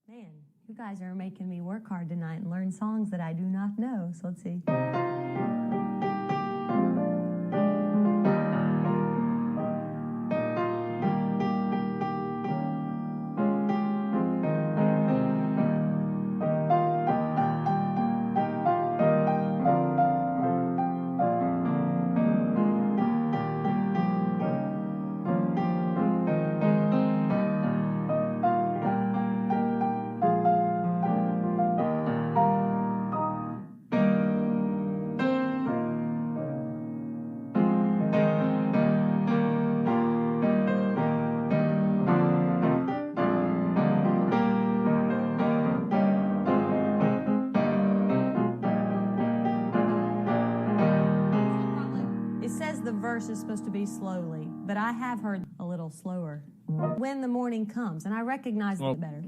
Man, you guys are making me work hard tonight and learn songs that I do not know. So let's see. The verse is supposed to be slowly, but I have heard a little slower. When the morning comes, and I recognize it better.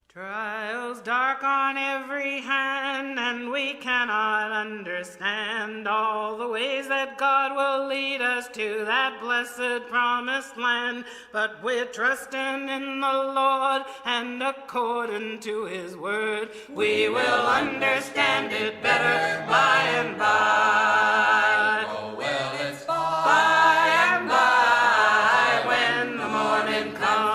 Trials dark on every hand, and we cannot understand all the ways that God will lead us to that blessed promised land. But we're trusting in the Lord, and according to His word, we will understand it better by and by. Oh, well, it's by and by when the morning comes.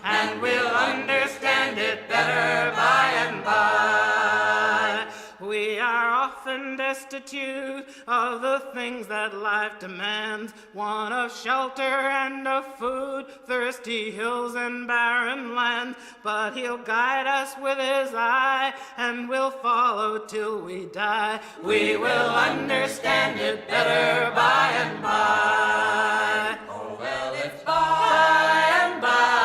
And we'll understand it better by and by. We are often destitute of the things that life demands, want of shelter and of food, thirsty hills and barren lands. But He'll guide us with His eye, and we'll follow till we die. We will understand it better by and by. Oh, well, it's by and by.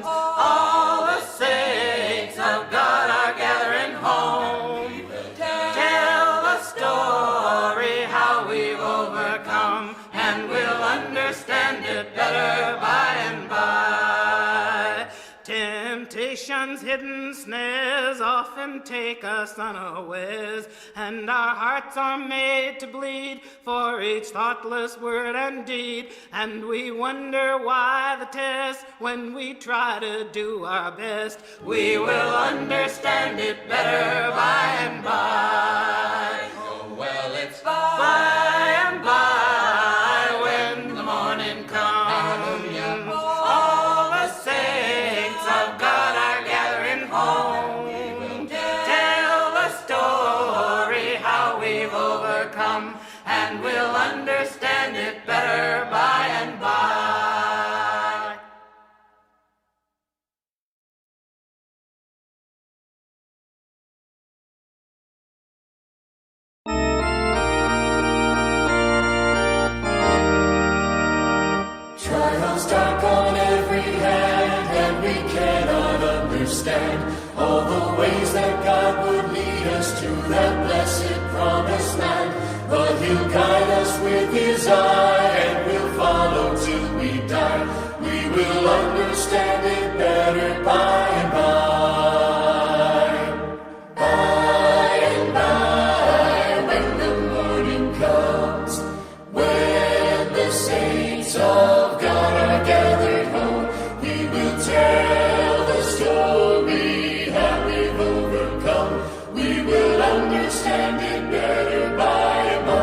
All the saints of God are gathering home. Tell the story how we've overcome, and we'll understand it better by and by. Temptation's hidden snares often take us unawares, and our hearts are made to bleed for each thoughtless word and deed. And we wonder why the test when we try to do our best. We will understand it better by and by. Oh, well, it's by and by when the morning comes. Hallelujah. All the saints of God are gathering home. Tell the story how we've overcome, and we'll understand it better by and by. Trials dark on every hand, and we cannot understand all the ways that God would lead us to that blessed promised land. But He'll guide us with His eye, and we'll follow till we die. We will understand it better by and by. By and by, when the morning comes, when the saints of God are gathered home, we will tell the story how we've overcome. We will understand it better by and by.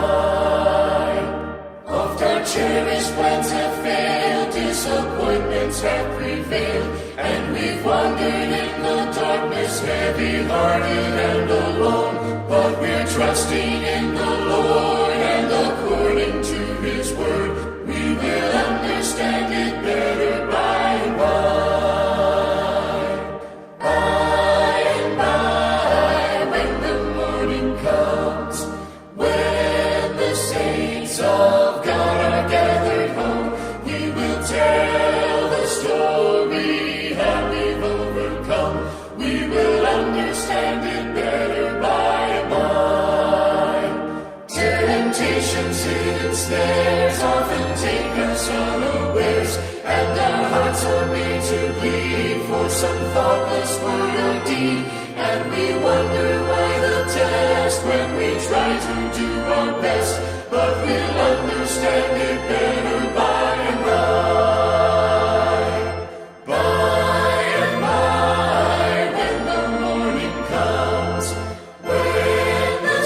Oft our cherished plans have failed, disappointments have prevailed, and we've wandered in the darkness, heavy-hearted and alone. But we're trusting in the Lord, and according to His word, we will understand it better by and by. By and by, when the morning comes, when the saints of God are gathered home, we will tell the for some thoughtless word or deed, and we wonder why the test when we try to do our best, but we'll understand it better by and by. By and by, when the morning comes, when the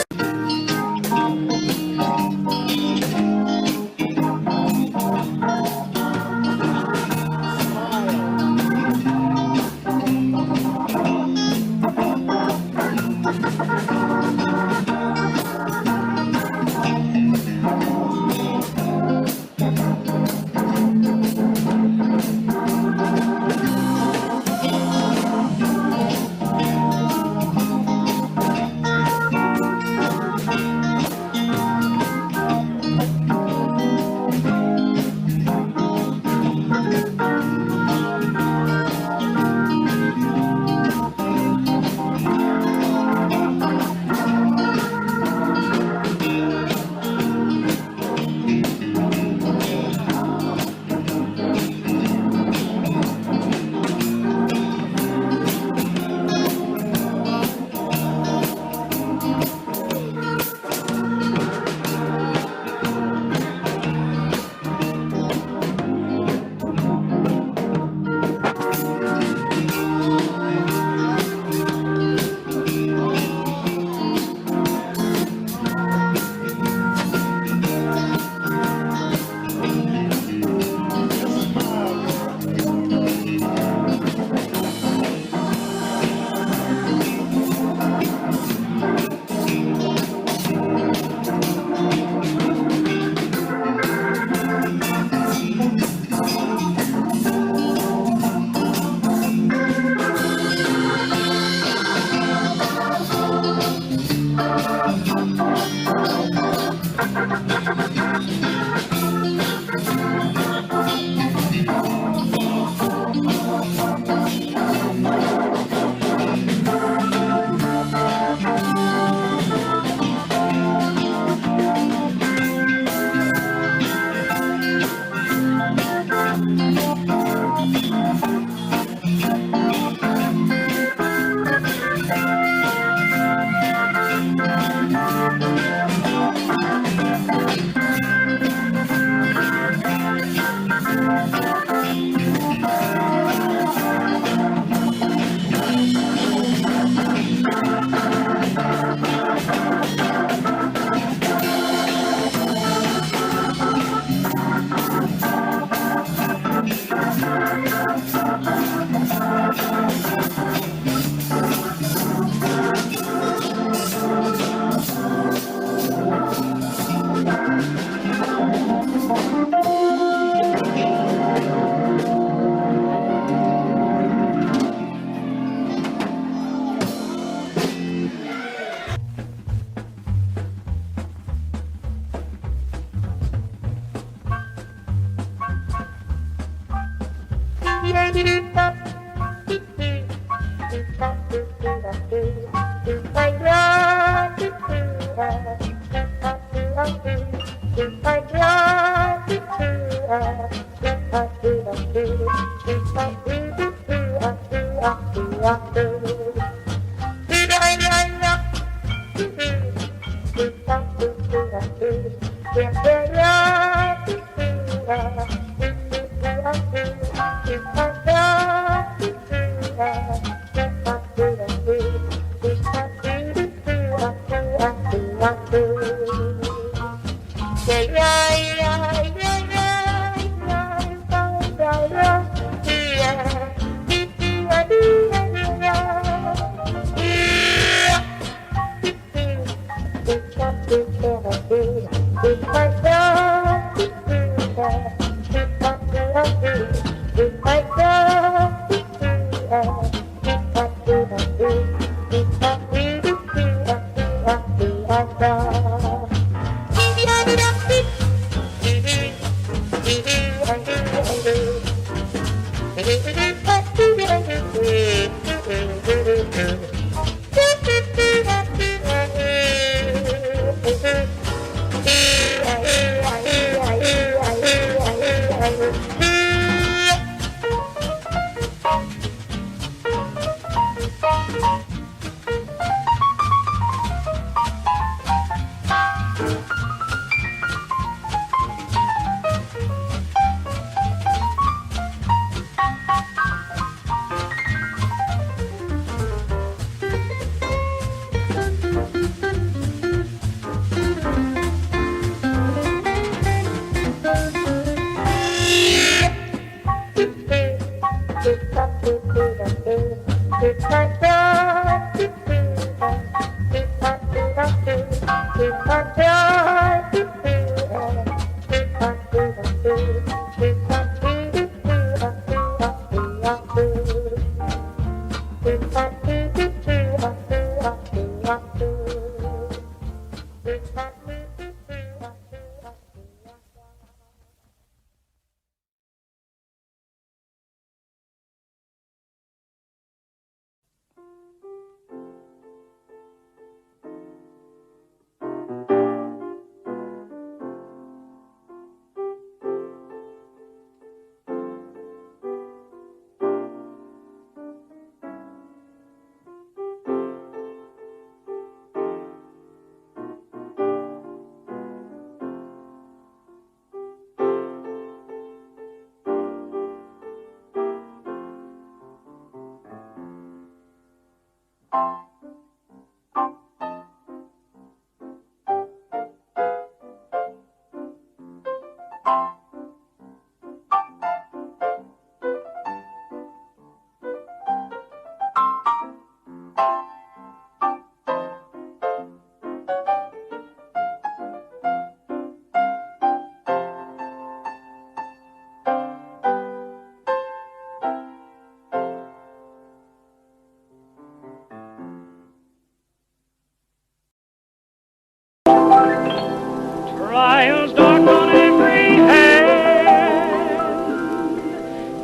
Trials dark on every hand,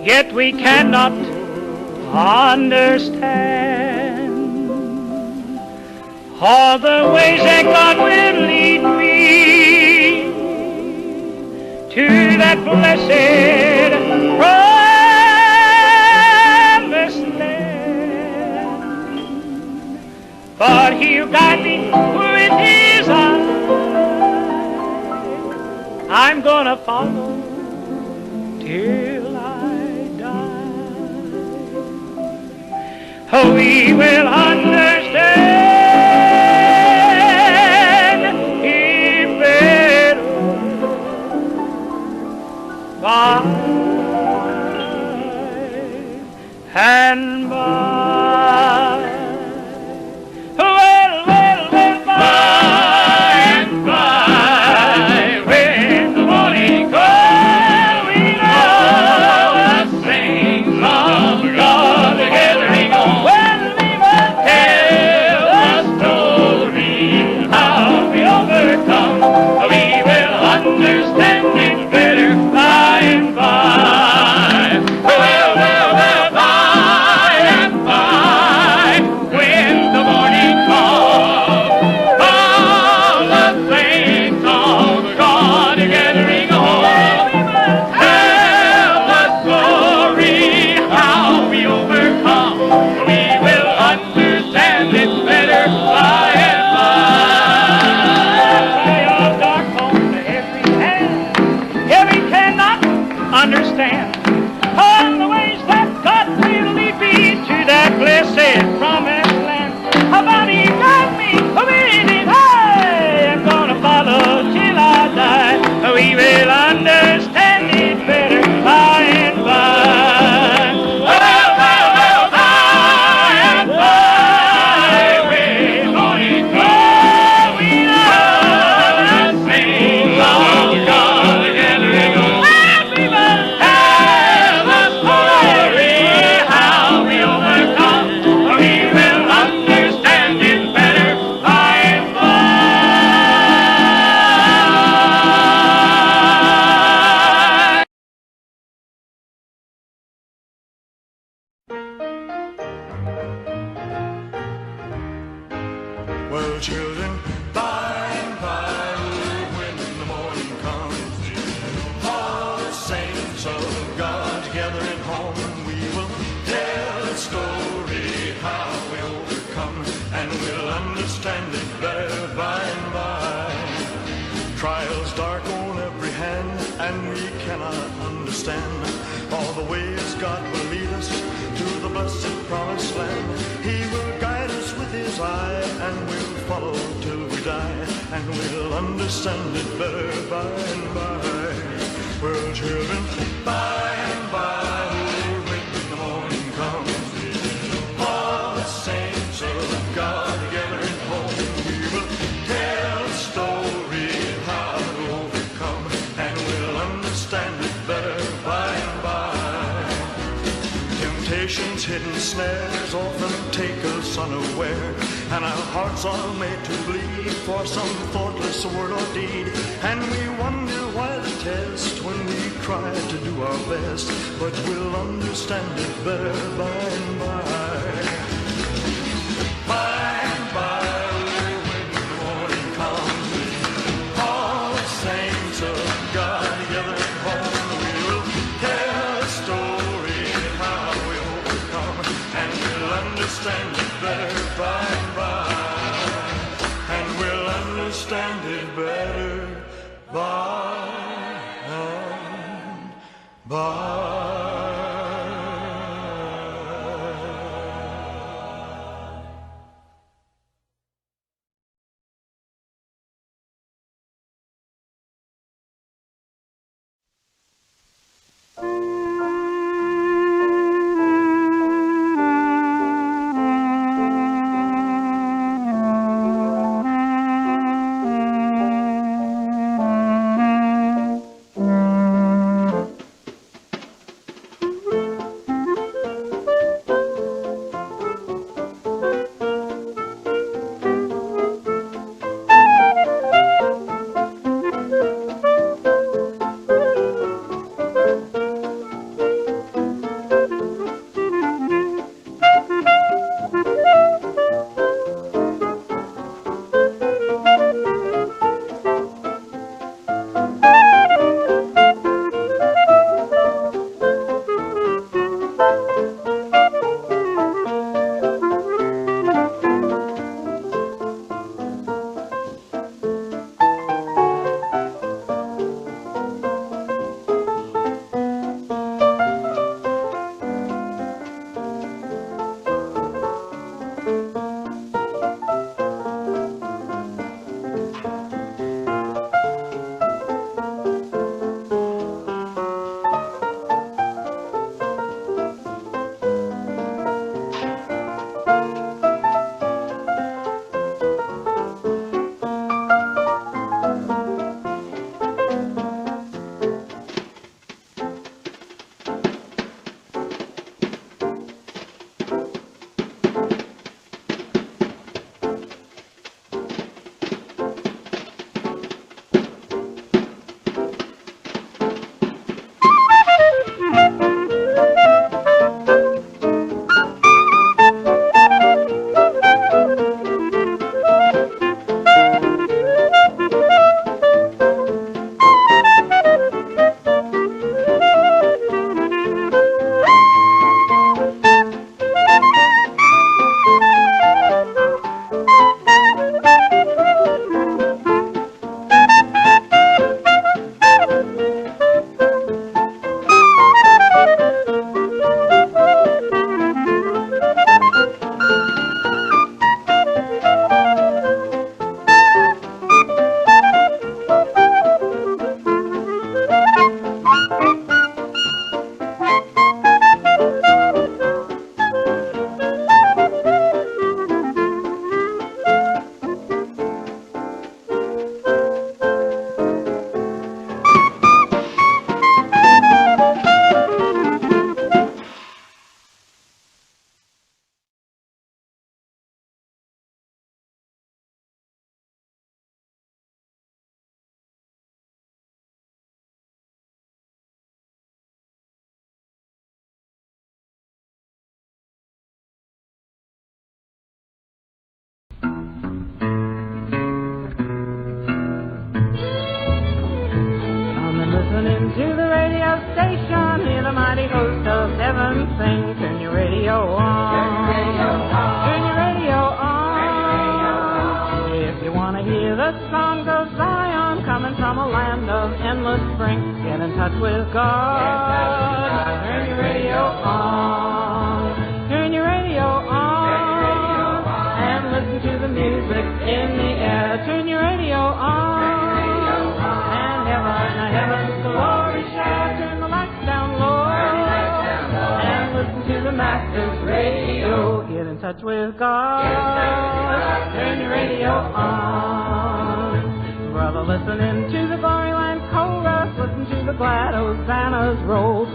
yet we cannot understand all the ways that God will lead me to that blessed promised land. But He'll guide me with His eye. I'm gonna follow till I die. Oh, we will understand Him better by and by. Well, children, by and by, when the morning comes, all the saints of God together at home, we will tell a story how we overcome, and we'll understand it better by and by. Trials dark on every hand, and we cannot understand all the ways God will lead us to the blessed promised land. He will guide us with His eye, and we'll follow till we die, and we'll understand it better by and by. Well, children, by and by, when the morning Satan's hidden snares often take us unaware, and our hearts are made to bleed for some thoughtless word or deed. And we wonder why the test when we try to do our best, but we'll understand it better by and by. By and by, when the morning comes, all the saints of God together at home, we will tell a story how we overcome, and we'll understand it better by and by, and we'll understand it better by and by.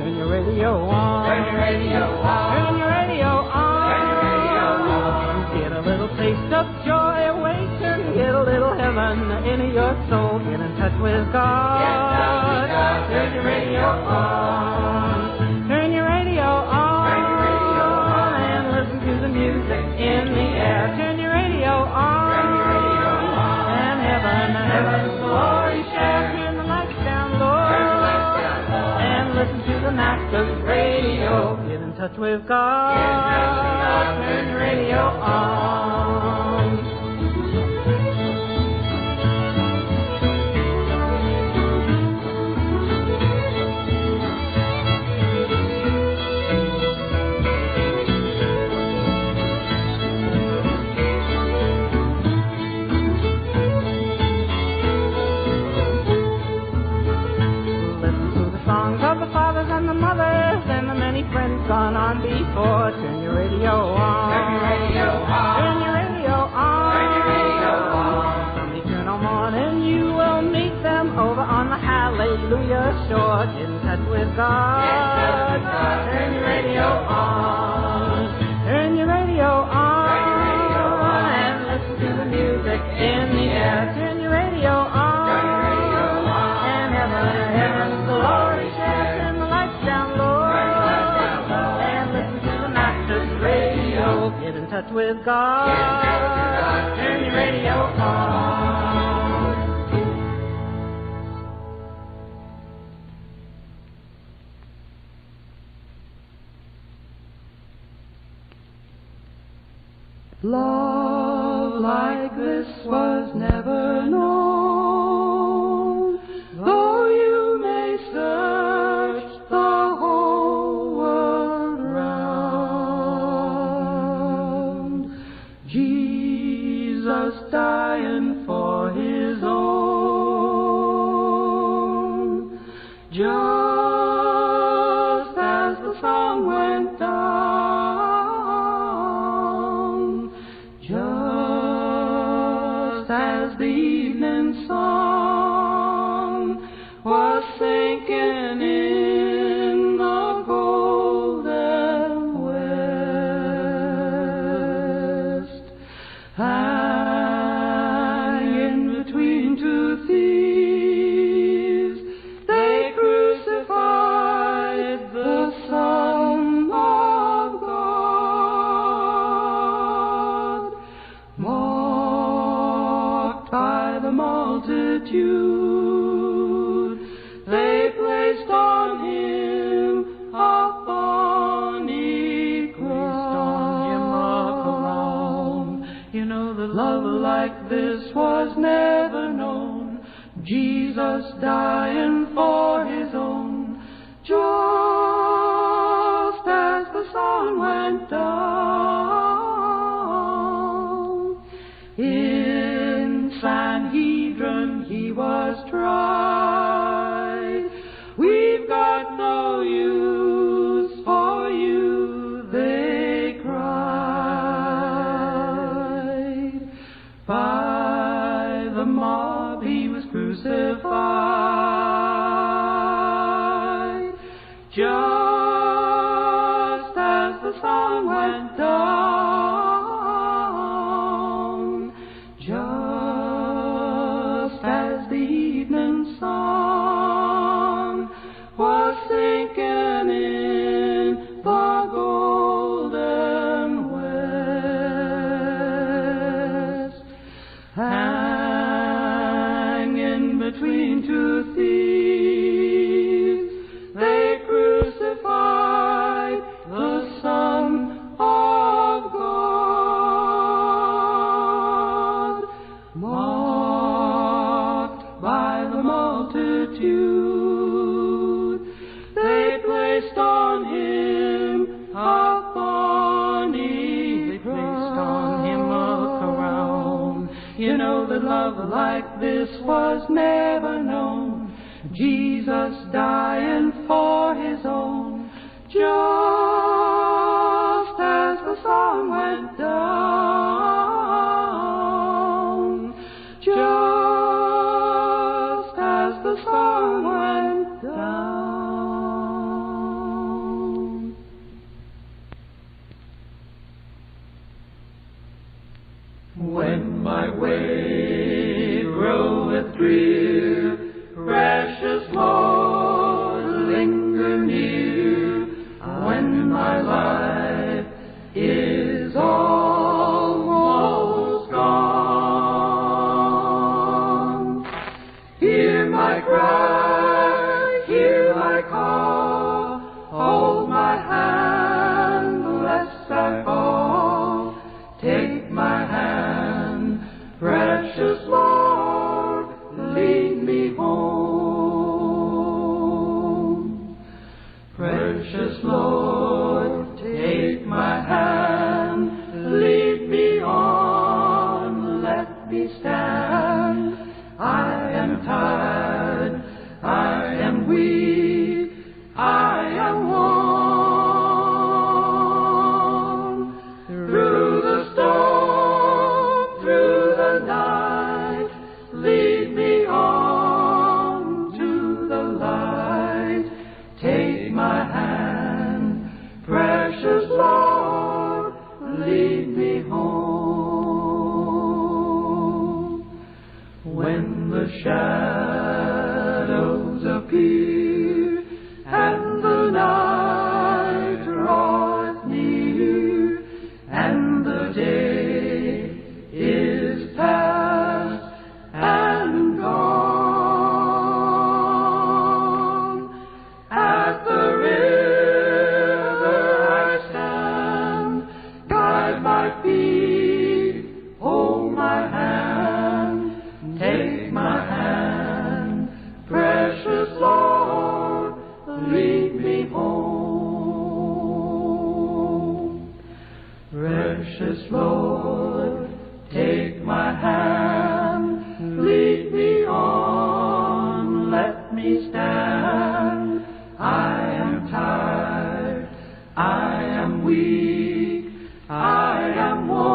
Turn your radio on. Turn your radio in your soul. Get in touch with God. Turn your radio on. Turn your radio on. And listen to the music in the air. Turn your radio on. And heaven's glory share. Turn the lights down low. And listen to the Master's radio. Get in touch with God. Turn your radio on. And the mothers and the many friends gone on before. Turn your radio on. Turn your radio on. Turn your radio on. Turn your radio on. From eternal morning you will meet them over on the Hallelujah shore. Get in touch with God. Turn your radio on. Turn your radio on. And listen to the music in the air. Turn your radio on. And heaven's glory share. Get in touch with God. Turn your radio on. Love like this was never known, though you may search the whole world round. Jesus dying for his own, just as the song went down, just as the evening sun was sinking in the golden west, hanging between two thieves, they crucified the Son of God, mocked by the multitude. They placed on him a thorny crown. You know that love like this was never known. Jesus dying for his own, just as the sun went down. In Sanhedrin he was tried. We've got no use for you, they cried. By the mob he was crucified, just as the sun went down, just as the evening sun was sinking in the golden west, hanging between two thieves, they crucified the Son of God, mocked by the multitude. They placed on him a thorny crown. You know that love like this was never known. Jesus dying for his own, just as the sun went down, just as the sun went down. When my way groweth drear. Precious Lord, linger near when my life is almost gone. Hear my cry, hear my call, hold my hand lest I fall. Take my hand, precious Lord, lead me home. Precious Lord, take my hand, lead me on, let me stand. I am tired, I am weak, I am worn. Through the storm, through the night, lead me on to the light. Take my hand, precious Lord, lead me home. When the shadows appear and the night draweth near, and the day is past and gone, at the river I stand, guide my feet, hold my hand, take my hand, precious Lord, lead me home. Precious Lord, take my hand, lead me on, let me stand. I am tired, I am weak, I am worn.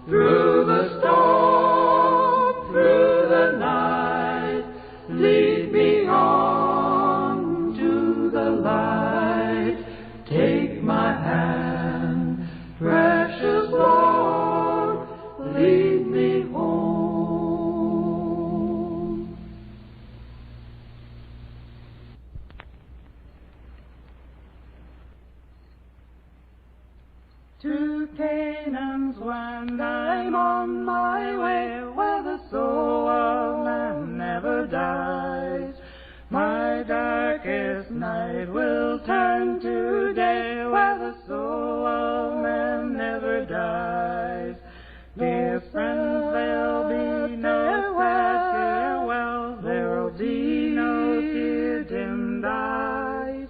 Through the storm, through the night, lead me on to the light. Take my hand, precious Lord, lead me home. To Canaan's land I'm on my way, where the soul of man never dies. My darkest night will turn to day, where the soul of man never dies. Dear friends, there'll be no sad farewell, there'll be no tear-dimmed eyes,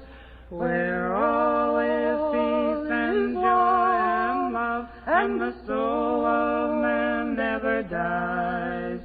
where all is peace and joy and love, and the soul of man never dies.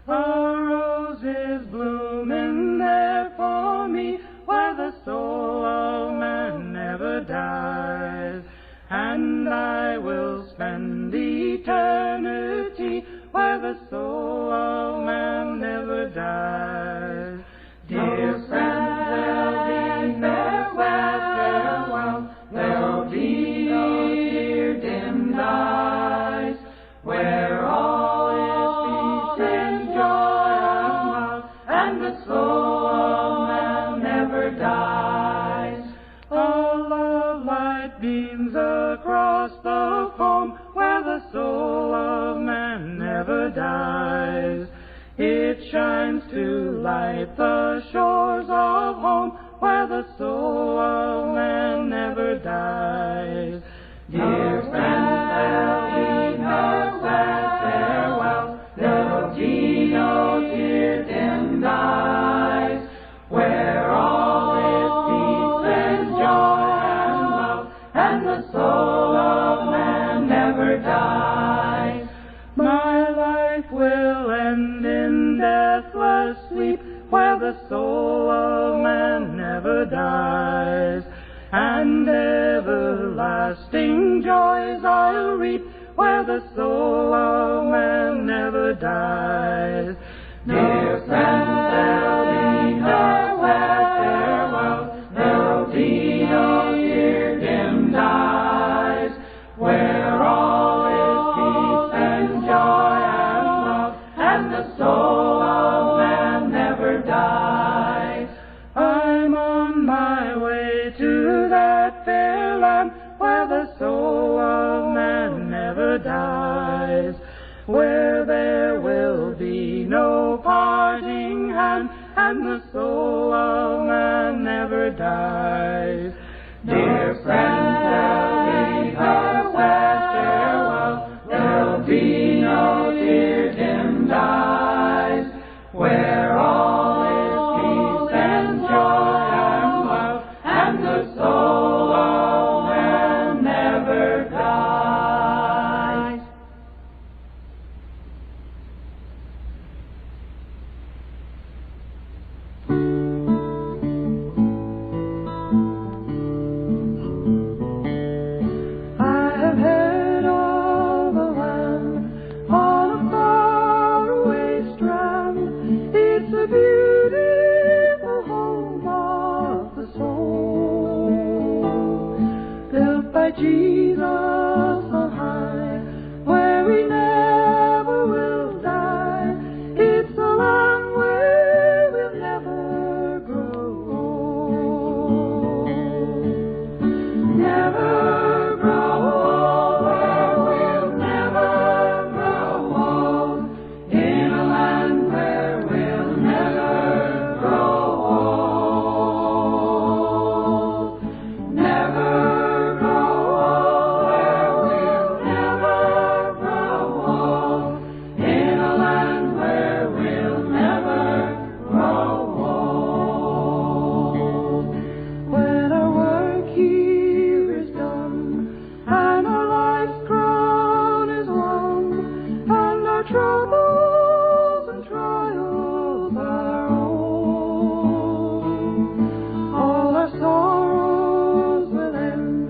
A rose is blooming there for me, where the soul of man never dies, and I will spend eternity where the soul of man never dies. Dear friends, there'll be no farewell, there'll be no tear-dimmed eyes, where all is peace and joy and love, and the soul of man never dies. A love light beams across the foam, where the soul of man never dies. It shines to light the shores of home, where the soul of man never dies. Dear friends, there'll be no sad farewell, there'll be no tear-dimmed eyes, where all is peace and joy and love, and the soul of man never dies. My life will end in deathless sleep, where the soul of man never dies, and everlasting joys I'll reap, where the soul of man never dies. Dear friends, there'll be no sad farewell, there'll be no tear-dimmed eyes, where all is peace and that fair land where the soul of man never dies, where there will be no parting hand, and the soul of man never dies. Dear friends, there'll be no farewell, there'll be no tear-dimmed eyes, where all is peace and joy and love, and the soul of man never dies. I have heard of a land on a faraway strand. It's a beautiful home of the soul, built by Jesus on high, where we never will die. It's a land where we'll never grow old. Never grow old, where we'll never grow old. In a land where we'll never grow old. Never grow old, where we'll never grow old. In a land where we'll never grow old. When our work here is done, and our life's crown is won, and our troubles and trials are o'er, all our sorrows will end,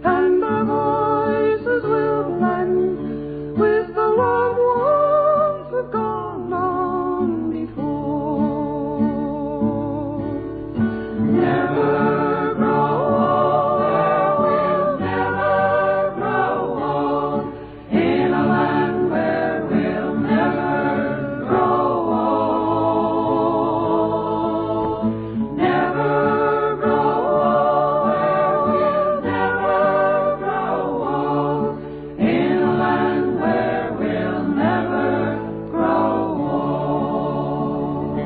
and our voices will blend with the loved ones who've gone on before. Never grow old, where we'll never grow old. In a land where we'll never grow old. Never grow old, where we'll never grow old. In a land where we'll never grow old.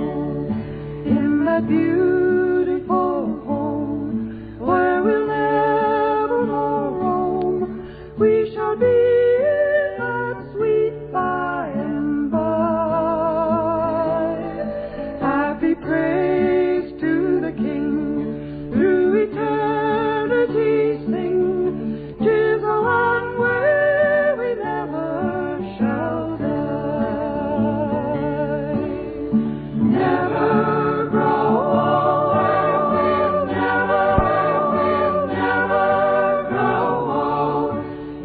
In that beautiful home where we'll never more roam, we shall be in that sweet by and by. Happy praise to the King, through eternity sing. 'Tis a land where we never shall die. Never grow old, where we'll never grow old.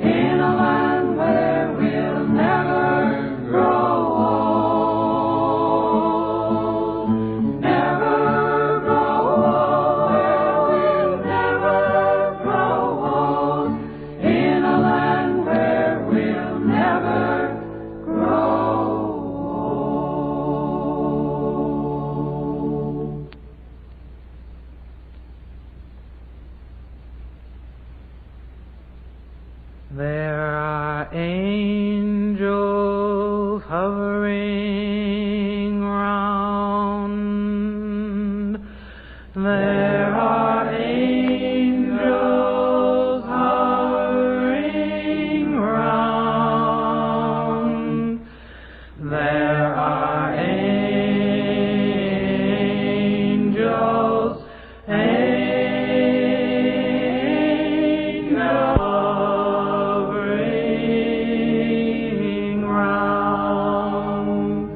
In a land where we'll never grow old. Never grow old, where we'll never grow old. In a land where we'll never grow old. There are angels hovering round. There are angels hovering round. There are angels, hovering round.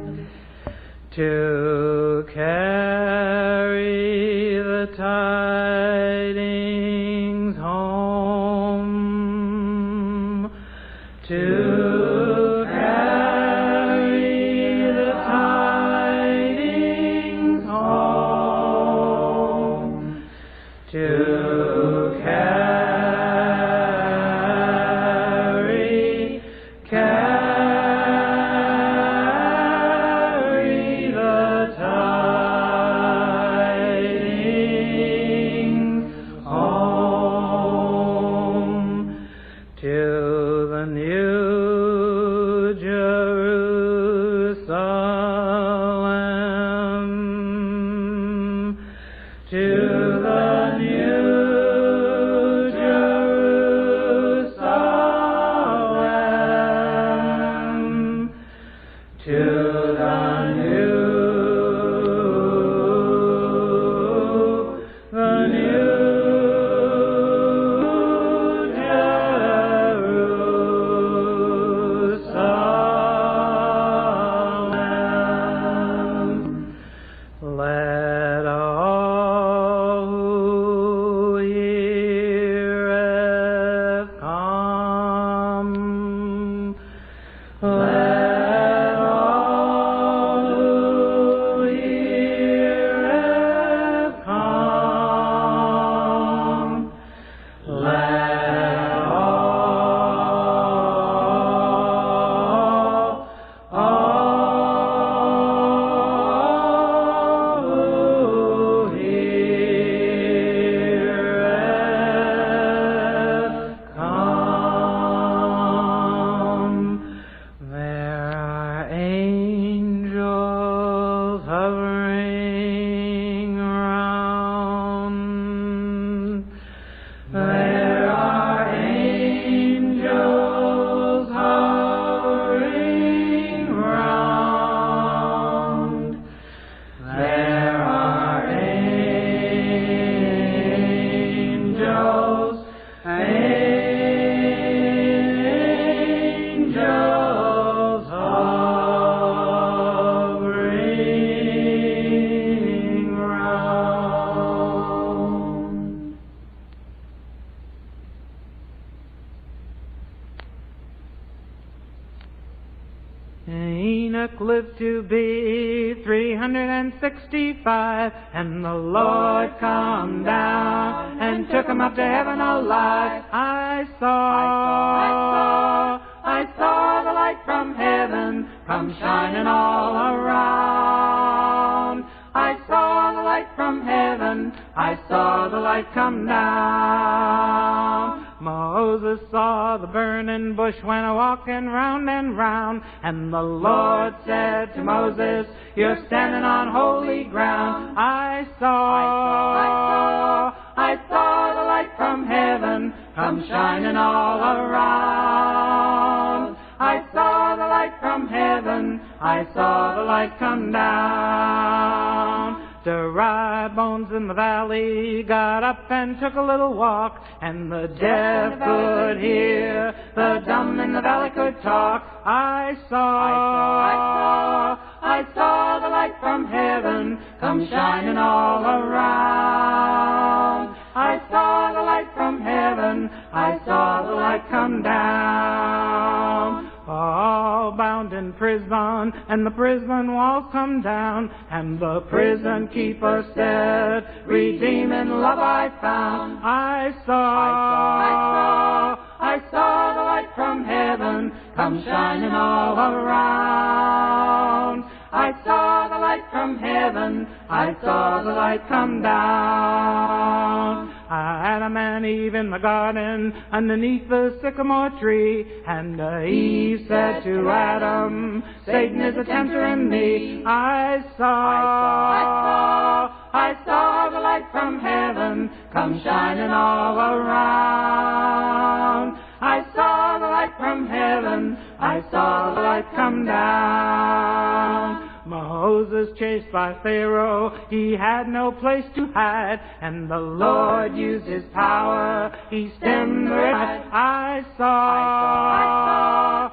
Enoch lived to be 365, and the Lord come down and took him up to heaven alive. I saw the light from heaven come shining all around. I saw the light from heaven, I saw the light come down. Moses saw the burning bush when a-walking round and round, and the Lord said to Moses, you're standing on holy ground. I saw the light from heaven come shining all around. I saw the light from heaven, I saw the light come down. Dry bones in the valley got up and took a little walk, and the deaf could hear, the dumb in the valley could talk. I saw the light from heaven come shining all around. I saw the light from heaven, I saw the light come down. All bound in prison, and the prison walls come down, and the prison keeper said, redeeming love I found. I saw the light from heaven come shining all around. I saw the light from heaven, I saw the light come down. Adam and Eve in the garden underneath the sycamore tree, and Eve said to Adam, Satan is a tempter in me. I saw the light from heaven come shining all around. I saw the light from heaven, I saw the light come down. Moses chased by Pharaoh, he had no place to hide, and the Lord used his power, he stemmed the tide. I saw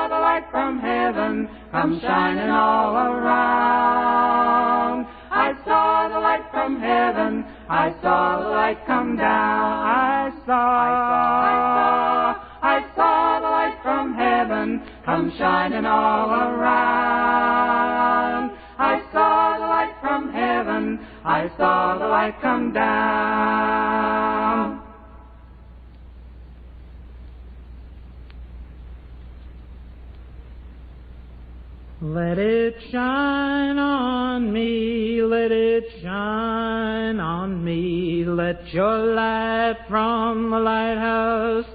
the light from heaven come shining all around. I saw the light from heaven, I saw the light come down. I saw the light from heaven come shining all around. I saw the light from heaven, I saw the light come down. Let it shine on me, let it shine on me. Let your light from the lighthouse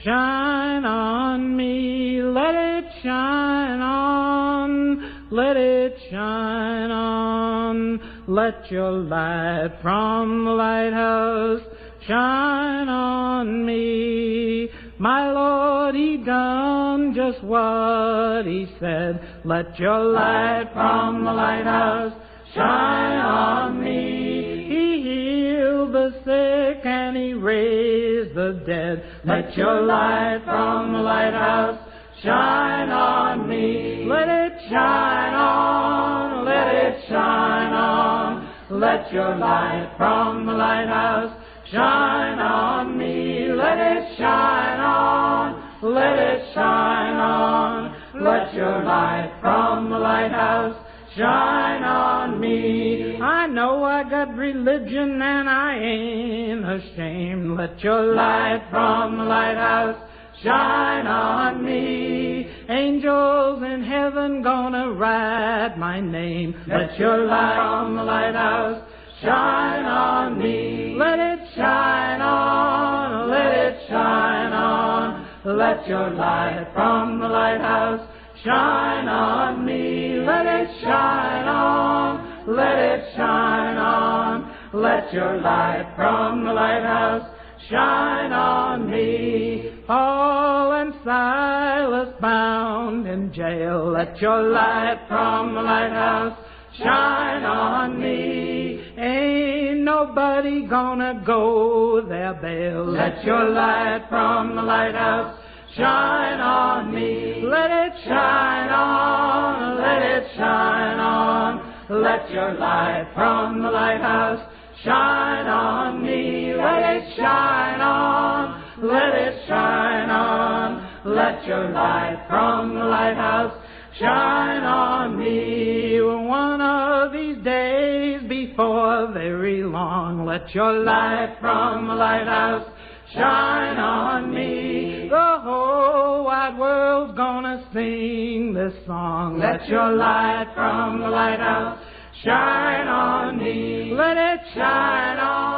shine on me. Let it shine on, let it shine on. Let your light from the lighthouse shine on me. My Lord, he done just what he said. Let your light from the lighthouse shine on me. He healed the sick and he raised the dead. Let your light from the lighthouse shine on me. Let it shine on, let it shine on. Let your light from the lighthouse shine on me. Let it shine on, let it shine on. Let your light from the lighthouse shine on me. I know I got religion and I ain't ashamed. Let your light from the lighthouse shine on me. Angels in heaven gonna write my name. Let your light from the lighthouse shine on me. Let it shine on, let it shine on. Let your light from the lighthouse shine on me. Let it shine on, let it shine on. Let your light from the lighthouse shine on me. Paul and Silas bound in jail. Let your light from the lighthouse shine on me. Ain't nobody gonna go their bail. Let your light from the lighthouse shine on me. Let it shine on, let it shine on. Let your light from the lighthouse shine on me. Let it shine on, let it shine on. Let your light from the lighthouse shine on me. One of these days before very long, let your light from the lighthouse shine on me. The whole wide world's gonna sing this song. Let your light from the lighthouse shine on me. Let it shine on